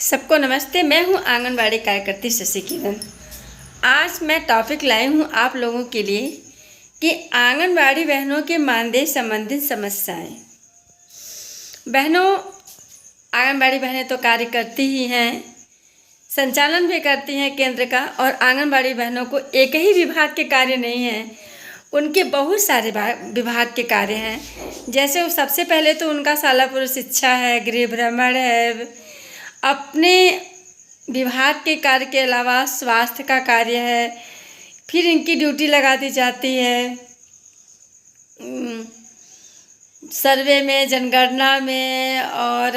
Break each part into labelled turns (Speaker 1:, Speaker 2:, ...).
Speaker 1: सबको नमस्ते। मैं हूं आंगनबाड़ी कार्यकर्ती शशि किरण। आज मैं टॉपिक लाई हूं आप लोगों के लिए कि आंगनबाड़ी बहनों के मानदेय संबंधित समस्याएं। बहनों, आंगनबाड़ी बहनें तो कार्य करती ही हैं, संचालन भी करती हैं केंद्र का। और आंगनबाड़ी बहनों को एक ही विभाग के कार्य नहीं हैं, उनके बहुत सारे विभाग के कार्य हैं। जैसे सबसे पहले तो उनका शाला पूर्व शिक्षा है, गृह भ्रमण है, अपने विभाग के कार्य के अलावा स्वास्थ्य का कार्य है, फिर इनकी ड्यूटी लगा दी जाती है सर्वे में, जनगणना में और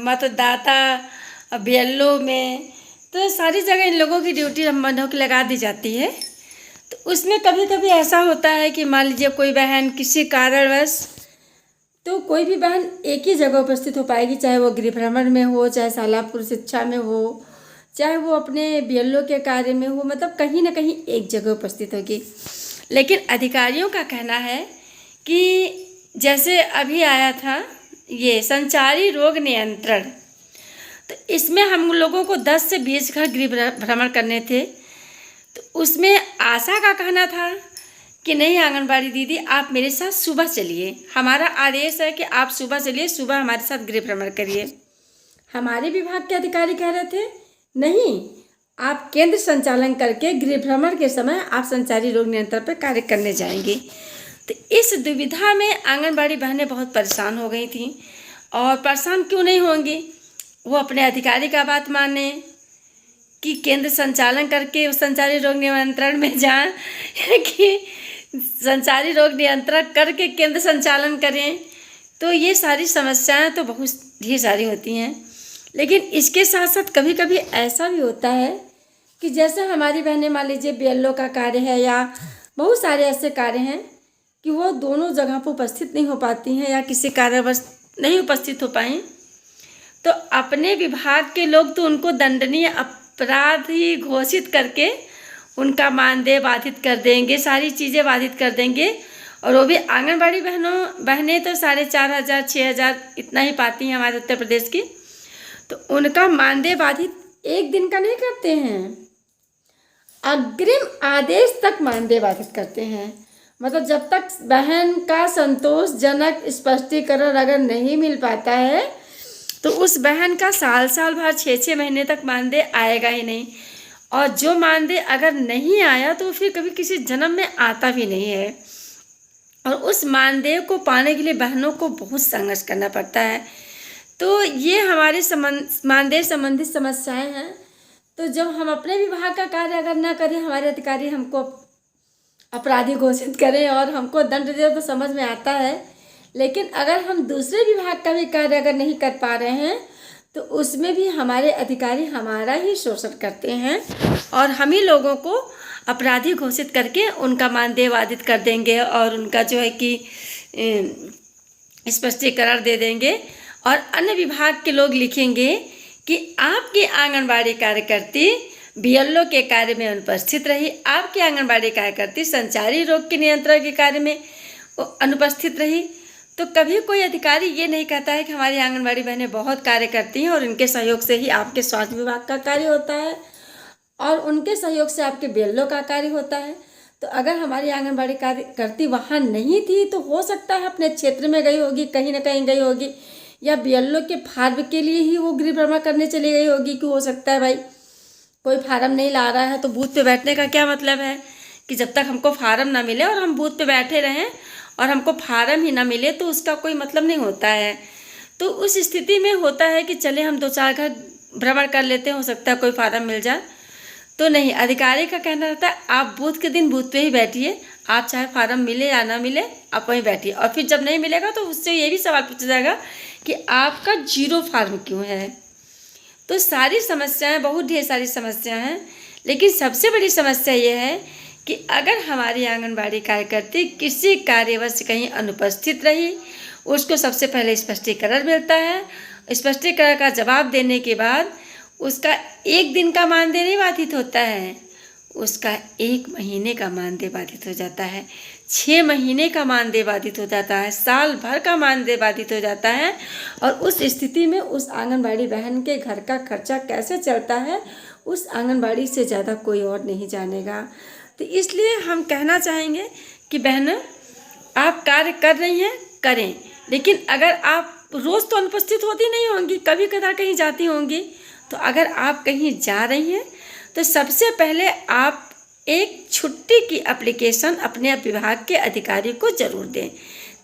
Speaker 1: मतदाता बीएलओ में। तो सारी जगह इन लोगों की ड्यूटी हम बंधों की लगा दी जाती है। तो उसमें कभी कभी ऐसा होता है कि मान लीजिए कोई बहन किसी कारणवश, तो कोई भी बहन एक ही जगह उपस्थित हो पाएगी, चाहे वो गृह भ्रमण में हो, चाहे शाला पूर्व शिक्षा में हो, चाहे वो अपने बीएलओ के कार्य में हो, मतलब कहीं ना कहीं एक जगह उपस्थित होगी। लेकिन अधिकारियों का कहना है कि जैसे अभी आया था ये संचारी रोग नियंत्रण, तो इसमें हम लोगों को 10 से 20 घर गृह भ्रमण करने थे। तो उसमें आशा का कहना था कि नहीं आंगनबाड़ी दीदी, आप मेरे साथ सुबह चलिए, हमारा आदेश है कि आप सुबह चलिए, सुबह हमारे साथ गृह भ्रमण करिए। हमारे विभाग के अधिकारी कह रहे थे नहीं, आप केंद्र संचालन करके गृह भ्रमण के समय आप संचारी रोग नियंत्रण पर कार्य करने जाएंगे। तो इस दुविधा में आंगनबाड़ी बहनें बहुत परेशान हो गई थीं। और परेशान क्यों नहीं होंगी, वो अपने अधिकारी का बात माने कि केंद्र संचालन करके उस संचारी रोग नियंत्रण में जाएं कि संचारी रोग नियंत्रण करके केंद्र संचालन करें। तो ये सारी समस्याएं तो बहुत ढेर सारी होती हैं। लेकिन इसके साथ साथ कभी कभी ऐसा भी होता है कि जैसे हमारी बहनें मान लीजिए बीएलओ का कार्य है या बहुत सारे ऐसे कार्य हैं कि वो दोनों जगह पर उपस्थित नहीं हो पाती हैं या किसी कारणवश नहीं उपस्थित हो पाएँ, तो अपने विभाग के लोग तो उनको दंडनीय अपराधी घोषित करके उनका मानदेय बाधित कर देंगे, सारी चीज़ें बाधित कर देंगे। और वो भी आंगनबाड़ी बहनें तो 4,500 6,000 इतना ही पाती हैं हमारे उत्तर प्रदेश की। तो उनका मानदेय बाधित एक दिन का नहीं करते हैं, अग्रिम आदेश तक मानदेय बाधित करते हैं। मतलब जब तक बहन का संतोषजनक स्पष्टीकरण अगर नहीं मिल पाता है तो उस बहन का साल भर 6 महीने तक मानदेय आएगा ही नहीं। और जो मानदेय अगर नहीं आया तो फिर कभी किसी जन्म में आता भी नहीं है। और उस मानदेय को पाने के लिए बहनों को बहुत संघर्ष करना पड़ता है। तो ये हमारे मानदेय संबंधित समस्याएं हैं। तो जब हम अपने विभाग का कार्य अगर ना करें, हमारे अधिकारी हमको अपराधी घोषित करें और हमको दंड दे तो समझ में आता है। लेकिन अगर हम दूसरे विभाग का भी कार्य अगर नहीं कर पा रहे हैं तो उसमें भी हमारे अधिकारी हमारा ही शोषण करते हैं और हम ही लोगों को अपराधी घोषित करके उनका मानदेय बाधित कर देंगे और उनका जो है कि स्पष्टीकरण दे देंगे। और अन्य विभाग के लोग लिखेंगे कि आपकी आंगनबाड़ी कार्यकर्ती बीएलओ के कार्य में अनुपस्थित रही, आपकी आंगनबाड़ी कार्यकर्ती संचारी रोग के नियंत्रण के कार्य में अनुपस्थित रही। तो कभी कोई अधिकारी ये नहीं कहता है कि हमारी आंगनबाड़ी बहनें बहुत कार्य करती हैं और इनके सहयोग से ही आपके स्वास्थ्य विभाग का कार्य होता है और उनके सहयोग से आपके बीएलओ का कार्य होता है। तो अगर हमारी आंगनबाड़ी कार्यकर्ती वहाँ नहीं थी तो हो सकता है अपने क्षेत्र में गई होगी, कहीं ना कहीं गई होगी, या बीएलओ के फार्म के लिए ही वो गृह भ्रमण करने चली गई होगी। कि हो सकता है भाई कोई फार्म नहीं ला रहा है तो बूथ पे बैठने का क्या मतलब है कि जब तक हमको फार्म ना मिले और हम बूथ पे बैठे रहें और हमको फार्म ही ना मिले तो उसका कोई मतलब नहीं होता है। तो उस स्थिति में होता है कि चले हम 2-4 घर भ्रमण कर लेते हैं, हो सकता है कोई फार्म मिल जाए। तो नहीं, अधिकारी का कहना रहता है आप बूथ के दिन बूथ पे ही बैठिए, आप चाहे फार्म मिले या ना मिले आप वहीं बैठिए। और फिर जब नहीं मिलेगा तो उससे ये भी सवाल पूछा जाएगा कि आपका 0 फार्म क्यों है। तो सारी समस्याएं, बहुत ढेर सारी समस्याएं हैं। लेकिन सबसे बड़ी समस्या ये है कि अगर हमारी आंगनबाड़ी कार्यकर्ती किसी कार्यवश कहीं अनुपस्थित रही, उसको सबसे पहले स्पष्टीकरण मिलता है। स्पष्टीकरण का जवाब देने के बाद उसका 1 दिन का मानदेय नहीं बाधित होता है, उसका 1 महीने का मानदेय बाधित हो जाता है। 6 महीने का मानदेय बाधित हो जाता है, साल भर का मानदेय बाधित हो जाता है। और उस स्थिति में उस आंगनबाड़ी बहन के घर का खर्चा कैसे चलता है, उस आंगनबाड़ी से ज़्यादा कोई और नहीं जानेगा। तो इसलिए हम कहना चाहेंगे कि बहनों, आप कार्य कर रही हैं, करें, लेकिन अगर आप रोज़ तो अनुपस्थित होती नहीं होंगी, कभी कदा कहीं जाती होंगी, तो अगर आप कहीं जा रही हैं तो सबसे पहले आप एक छुट्टी की एप्लीकेशन अपने विभाग के अधिकारी को ज़रूर दें,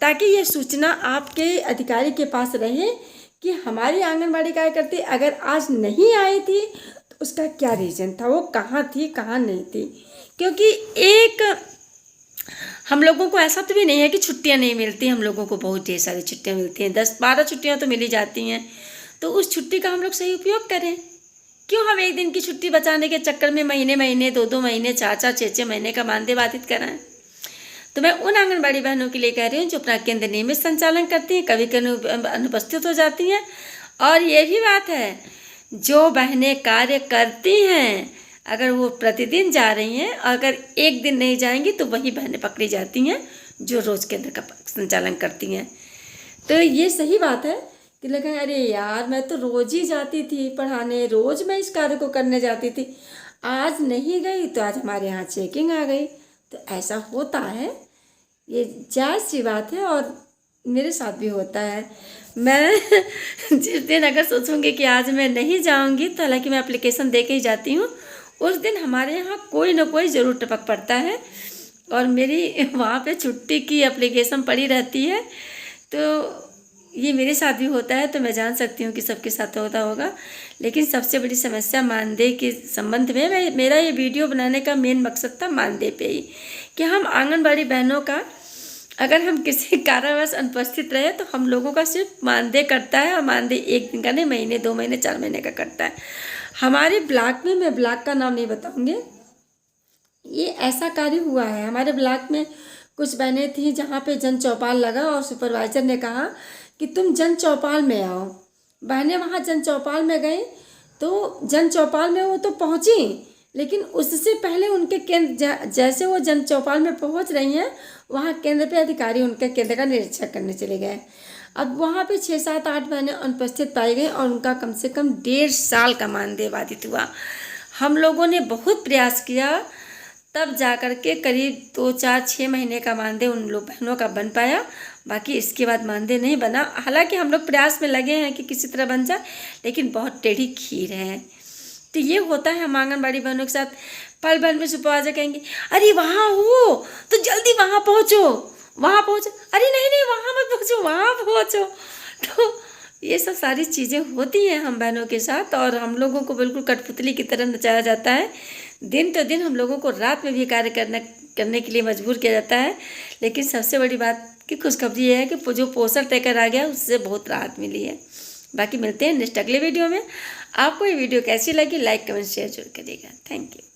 Speaker 1: ताकि ये सूचना आपके अधिकारी के पास रहे कि हमारी आंगनबाड़ी कार्यकर्ती अगर आज नहीं आई थी तो उसका क्या रीज़न था, वो कहाँ थी, कहाँ नहीं थी। क्योंकि एक हम लोगों को ऐसा तो भी नहीं है कि छुट्टियां नहीं मिलती, हम लोगों को बहुत ढेर सारी छुट्टियां मिलती हैं, 10-12 छुट्टियां तो मिली जाती हैं। तो उस छुट्टी का हम लोग सही उपयोग करें। क्यों हम एक दिन की छुट्टी बचाने के चक्कर में महीने महीने, 2-2 महीने, 4-4, 6-6 महीने का मानदेय बाधित कराएं। तो मैं उन आंगनबाड़ी बहनों के लिए कह रही हूँ जो अपना केंद्र नियमित संचालन करती हैं, कभी कभी अनुपस्थित हो जाती हैं। और ये भी बात है, जो बहनें कार्य करती हैं, अगर वो प्रतिदिन जा रही हैं और अगर एक दिन नहीं जाएंगी तो वही बहनें पकड़ी जाती हैं जो रोज़ केंद्र का संचालन करती हैं। तो ये सही बात है कि लगा अरे यार, मैं तो रोज़ ही जाती थी पढ़ाने, रोज़ मैं इस कार्य को करने जाती थी, आज नहीं गई तो आज हमारे यहाँ चेकिंग आ गई। तो ऐसा होता है, ये जायज़ सी बात है और मेरे साथ भी होता है। मैं जिस दिन अगर सोचूंगी कि आज मैं नहीं जाऊंगी, तो हालांकि मैं एप्लीकेशन दे के ही जाती हूँ, उस दिन हमारे यहाँ कोई ना कोई ज़रूर टपक पड़ता है और मेरी वहाँ पे छुट्टी की एप्लीकेशन पड़ी रहती है। तो ये मेरे साथ भी होता है, तो मैं जान सकती हूँ कि सबके साथ होता होगा। लेकिन सबसे बड़ी समस्या मानदेय के संबंध में मेरा ये वीडियो बनाने का मेन मकसद था मानदेय पे ही, कि हम आंगनबाड़ी बहनों का अगर हम किसी कारणवश अनुपस्थित रहे तो हम लोगों का सिर्फ मानदेय कटता है, और मानदेय एक दिन का नहीं, महीने, 2 महीने, 4 महीने का कटता है। हमारे ब्लॉक में, मैं ब्लॉक का नाम नहीं बताऊंगी, ये ऐसा कार्य हुआ है। हमारे ब्लॉक में कुछ बहनें थी जहाँ पे जन चौपाल लगा और सुपरवाइजर ने कहा कि तुम जन चौपाल में आओ। बहनें वहाँ जन चौपाल में गई, तो जन चौपाल में वो तो पहुँची, लेकिन उससे पहले उनके केंद्र, जैसे वो जन चौपाल में पहुँच रही हैं, वहाँ केंद्र पे अधिकारी उनके केंद्र का निरीक्षण करने चले गए। अब वहाँ पे 6-7-8 बहनें अनुपस्थित पाई गई और उनका कम से कम 1.5 साल का मानदेय बाधित हुआ। हम लोगों ने बहुत प्रयास किया, तब जाकर के करीब 2-4-6 महीने का मानदेय उन लोग बहनों का बन पाया। बाकी इसके बाद मानदेय नहीं बना। हालांकि हम लोग प्रयास में लगे हैं कि किसी तरह बन जाए, लेकिन बहुत टेढ़ी खीर है। तो ये होता है हम आंगनबाड़ी बहनों के साथ। पल भर में सुपरवाइजर कहेंगे अरे वहाँ हो तो जल्दी वहाँ पहुँचो, वहाँ पहुँचो, अरे नहीं नहीं वहाँ मत पहुँचो, वहाँ पहुँचो। तो ये सब सारी चीज़ें होती हैं हम बहनों के साथ, और हम लोगों को बिल्कुल कठपुतली की तरह नचाया जाता है। दिन तो दिन हम लोगों को रात में भी कार्य करने के लिए मजबूर किया जाता है। लेकिन सबसे बड़ी बात की खुशखबरी ये है कि जो पोषण लेकर आ गया उससे बहुत राहत मिली है। बाकी मिलते हैं नेक्स्ट अगले वीडियो में। आपको ये वीडियो कैसी लगी, लाइक कमेंट शेयर जरूर करिएगा। Thank you.